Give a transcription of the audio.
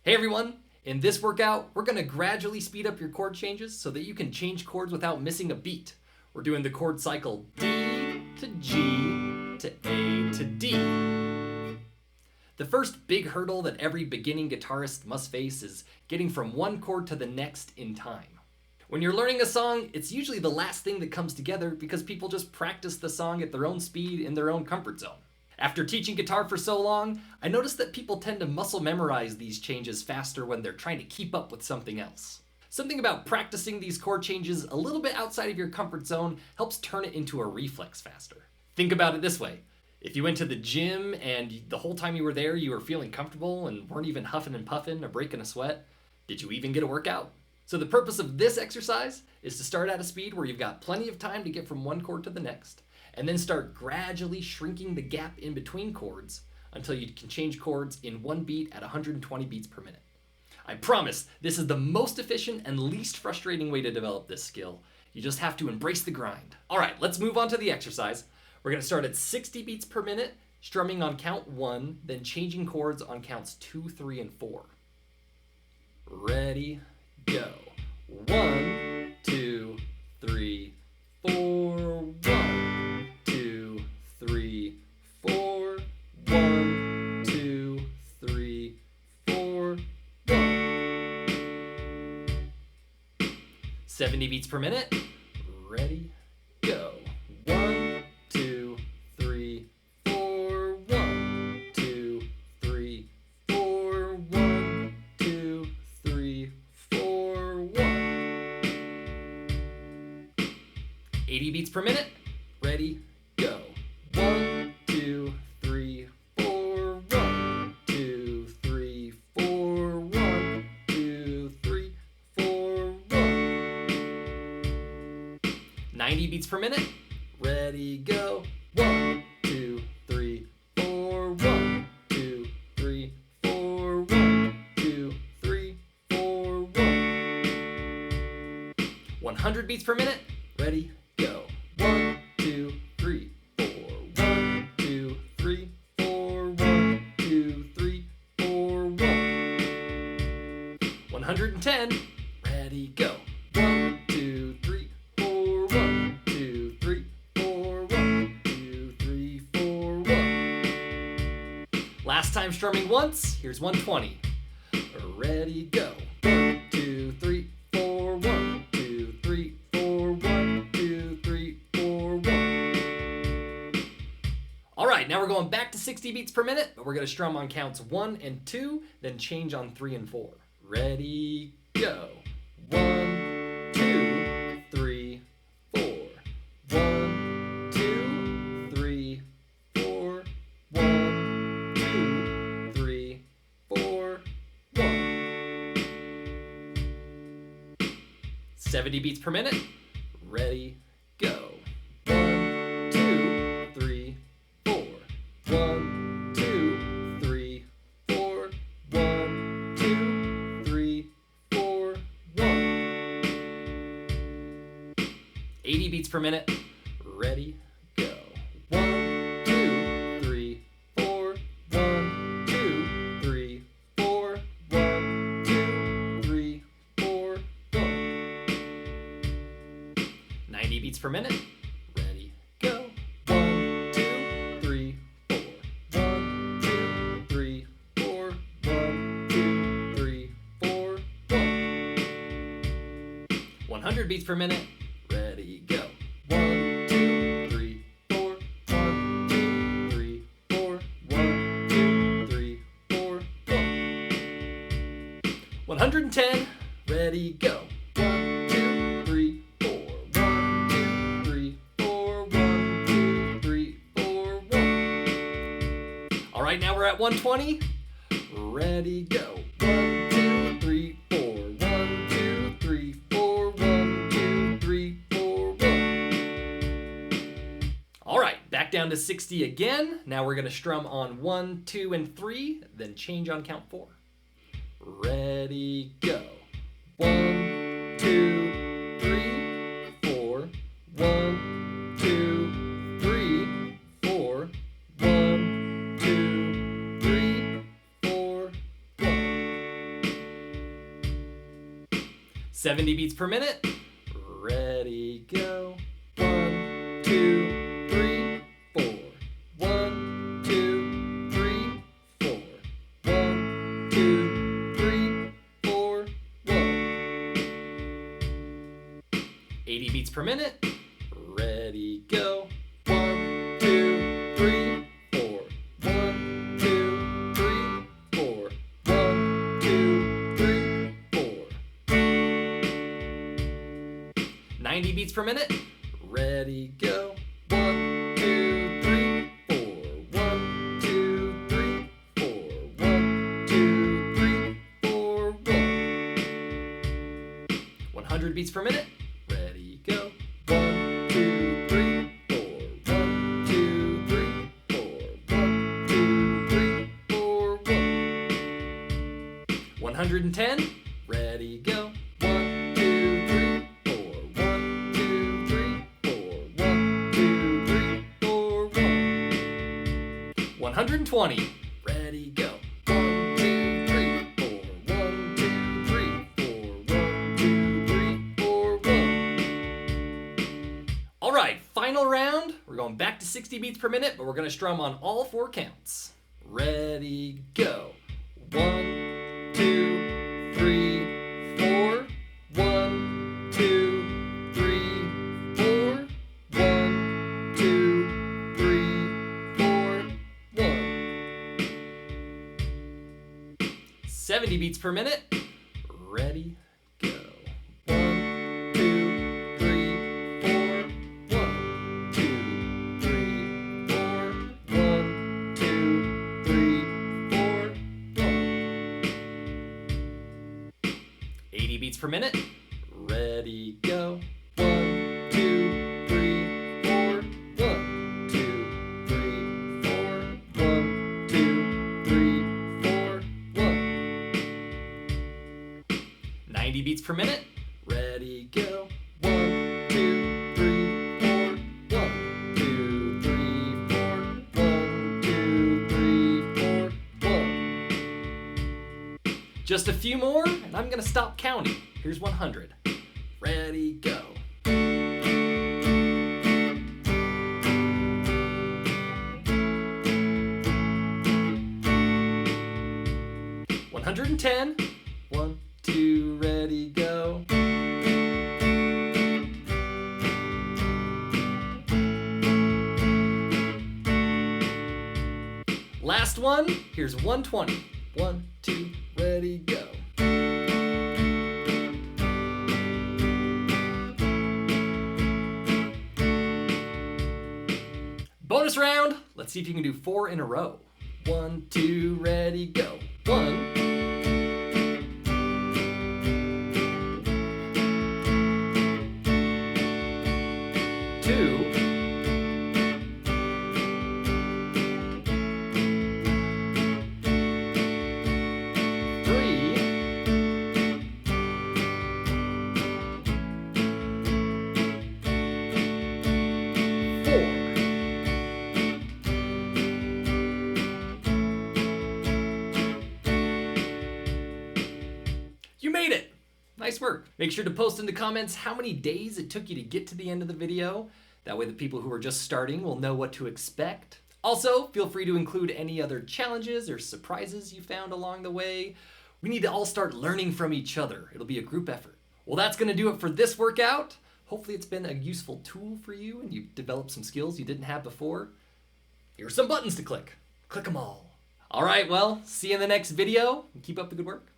Hey everyone! In this workout, we're going to gradually speed up your chord changes so that you can change chords without missing a beat. We're doing the chord cycle D to G to A to D. The first big hurdle that every beginning guitarist must face is getting from one chord to the next in time. When you're learning a song, it's usually the last thing that comes together because people just practice the song at their own speed in their own comfort zone. After teaching guitar for so long, I noticed that people tend to muscle memorize these changes faster when they're trying to keep up with something else. Something about practicing these chord changes a little bit outside of your comfort zone helps turn it into a reflex faster. Think about it this way. If you went to the gym and the whole time you were there you were feeling comfortable and weren't even huffing and puffing or breaking a sweat, did you even get a workout? So the purpose of this exercise is to start at a speed where you've got plenty of time to get from one chord to the next, and then start gradually shrinking the gap in between chords until you can change chords in one beat at 120 beats per minute. I promise this is the most efficient and least frustrating way to develop this skill. You just have to embrace the grind. All right, let's move on to the exercise. We're gonna start at 60 beats per minute, strumming on count 1, then changing chords on counts 2, 3, and 4. Ready, go. 1, 2, 3, 4, 1, 2, 3, 4, 1, 2, 3, 4, 1. 70 beats per minute. Ready, go. 1, 2, 3, 4, 1, 2, 3, 4, 1, 2, 3, 4, 1. 80 beats per minute. Ready, go. 1, 2, 3, 4, 1, 2, 3, 4, 1, 2, 3, 4, 1. 90 beats per minute. Ready, go. 1, 2, 3, 4, 1, 2, 3, 4, 1, 2, 3, 4, 1. 100 beats per minute. Ready, go. 1, 2, 3, 4, 1, 2, 3, 4, 1, 2, 3, 4, 1. 110. Ready, go. 1, 2, 3, 4, 1, 2, 3, 4, 1, 2, 3, 4, 1. Last time strumming once, here's 120. Ready, go. 1, 2, 3, 4, 1, 2, 3, 4, 1, 2, 3, 4, 1. All right, now we're going back to 60 beats per minute, but we're gonna strum on counts 1 and 2, then change on 3 and 4. Ready, go. 1, 2, 3, 4. 1, 2, 3, 4. 1, 2, 3, 4, 1. 70 beats per minute. Ready, go. 1, 2, 3, 4. 1, 2, 3, 4. 1, 2, 3, 4, 1. 80 beats per minute. Ready, go. 1, 2, 3, 4. 1, 2, 3, 4. 1, 2, 3, 4, 1. 90 beats per minute. Ready, go. 1, 2, 3, 4. 1, 2, 3, 4. 1, 2, 3, 4, 1. 100 beats per minute. Ready, go. 1, 2, 3, 4. 1, 2, 3, 4. 1, 2, 3, 4, 1. 110. Ready, go. 1, 2, 3, 4. 1, 2, 3, 4. 1, 2, 3, 4, 1. All right, now we're at 120. Ready, go. 1, 2, 3, 4. 1, 2, 3, 4. 1, 2, 3, 4, 1. All right, back down to 60 again. Now we're gonna strum on 1, 2, and 3, then change on count 4. Ready, go. 1, 2, 3, 4. 1, 2, 3, 4. 1, 2, 3, 4, 1. 70 beats per minute. Ready, go. 1, 2, 3, 4. 1, 2, 3, 4. 1, 2, 3, 4, 1. 80 beats per minute. Ready, go. 1, 2, 3, 4. 1, 2, 3, 4. 1, 2, 3, 4. 90 beats per minute. Ready, go. 1, 2, 3, 4. 1, 2, 3, 4. 1, 2, 3, 4, 1. 100 beats per minute. Ready, go. 1, 2, 3, 4. 1, 2, 3, 4. 1, 2, 3, 4, 1. 110. Ready, go. 1, 2, 3, 4. 1, 2, 3, 4. 1, 2, 3, 4, 1. 120. Ready, go. 1, 2, 3, 4. 1, 2, 3, 4. 1, 2, 3, 4, 1. All right, final round. We're going back to 60 beats per minute, but we're going to strum on all 4 counts. Ready, go. 1, 2, 3, 4. 1, 2, 3, 4. 1, 2, 3, 4, 1. 70 beats per minute. Ready, go. 1, 2, 3, 4. 1, 2, 3, 4. 1, 2, 3, 4, 1. 80 beats per minute. Ready, go. 1, 2, 3, 4. 1, 2, 3, 4. 1, 2, 3, 4, 1. 90 beats per minute. Ready, go. 1, 2, 3, 4. 1, 2, 3, 4. 1, 2, 3, 4, 1. Just a few more, and I'm gonna stop counting. Here's 100. Ready, go. 110. 1, 2, ready, go. Last one. Here's 120. 1, 2, ready, go. Bonus round. Let's see if you can do 4 in a row. 1, 2, ready, go. 1. 2. 3. 4. You made it! Nice work. Make sure to post in the comments how many days it took you to get to the end of the video. That way the people who are just starting will know what to expect. Also, feel free to include any other challenges or surprises you found along the way. We need to all start learning from each other. It'll be a group effort. Well, that's gonna do it for this workout. Hopefully it's been a useful tool for you and you've developed some skills you didn't have before. Here are some buttons to click. Click them all. All right, well, see you in the next video and keep up the good work.